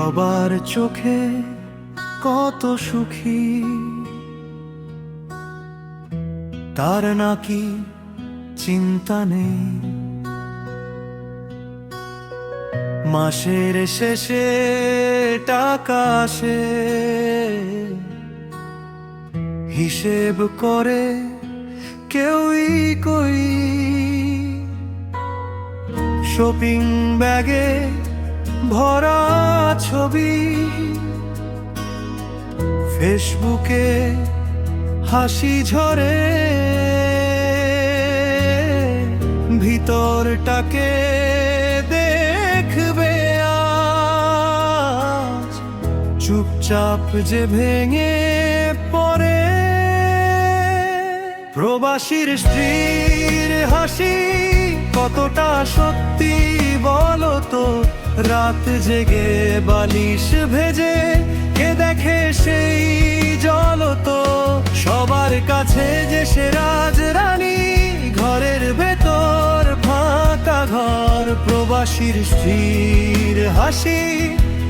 সবার চোখে কত সুখী, তার নাকি চিন্তা নেই। মাসের শেষে টাকা আসে, হিসেব করে কেউই কই। শপিং ব্যাগে ভরা ছবি, ফেসবুকে হাসি ঝরে, ভিতরটাকে দেখবে আজ চুপচাপ যে ভেঙে পড়ে। প্রবাসীর স্ত্রীর হাসি কতটা সত্যি বলো তো, রাত জেগে বালিশ ভেজে কে দেখে সেই জ্বলতো। সবার কাছে যে সে রাজরানী, ঘরের ভেতর ফাঁকা ঘর। প্রবাসীর স্ত্রীর হাসি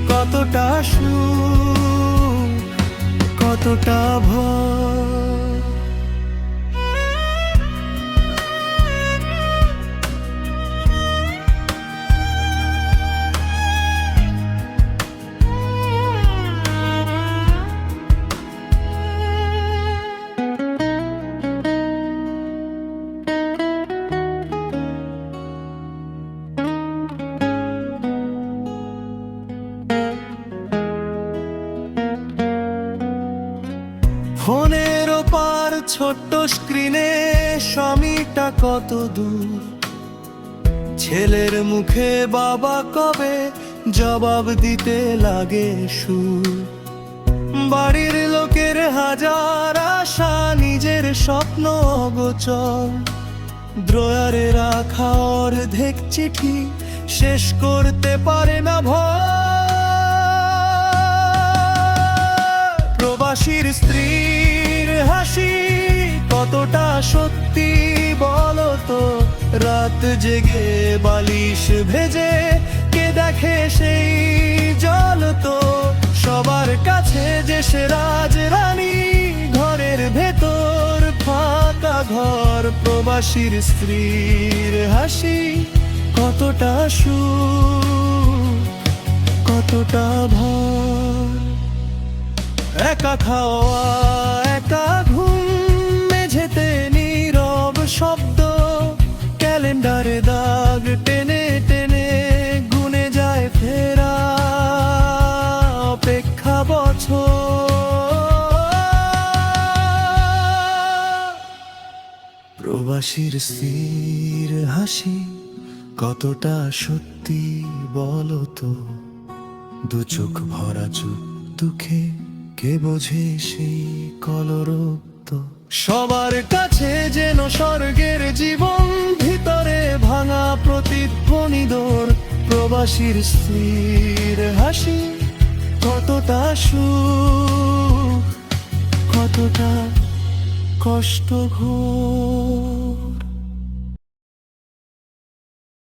কতটা সুখ, কতটা ভয়। ফোনের ওপার ছোট্ট স্ক্রিনে স্বামীটা কত দূর, ছেলের মুখে বাবা কবে জবাব দিতে লাগে সুর। বাড়ির লোকের হাজার আশা, নিজের স্বপ্ন অগোচর। ড্রয়ারে রাখা অর্ধেক চিঠি শেষ করতে পারে না ভয়। প্রবাসীর স্ত্রীর হাসি কতটা সত্যি বলো তো, রাত জেগে বালিশ ভেজে কে দেখে সেই জ্বলতো। সবার কাছে যে সে রাজরানী, ঘরের ভেতর ফাঁকা ঘর। প্রবাসীর স্ত্রীর হাসি কতটা সুখ, কতটা ভয়। একা খাওয়া একা ঘুম, মেঝেতে নীরব শব্দ। ক্যালেন্ডারে দাগ টেনে টেনে গুনে যায় ফেরা অপেক্ষা বছর। প্রবাসীর স্ত্রীর হাসি কতটা সত্যি বলো তো, দু চোখ ভরা চুপ দুঃখে কে বোঝে সেই কলরক্ত। সবার কাছে যেন স্বর্গের জীবন, ভিতরে ভাঙা প্রতিধ্বনিদর। প্রবাসীর স্ত্রীর হাসি কতটা সুখ, কতটা কষ্ট ঘোর।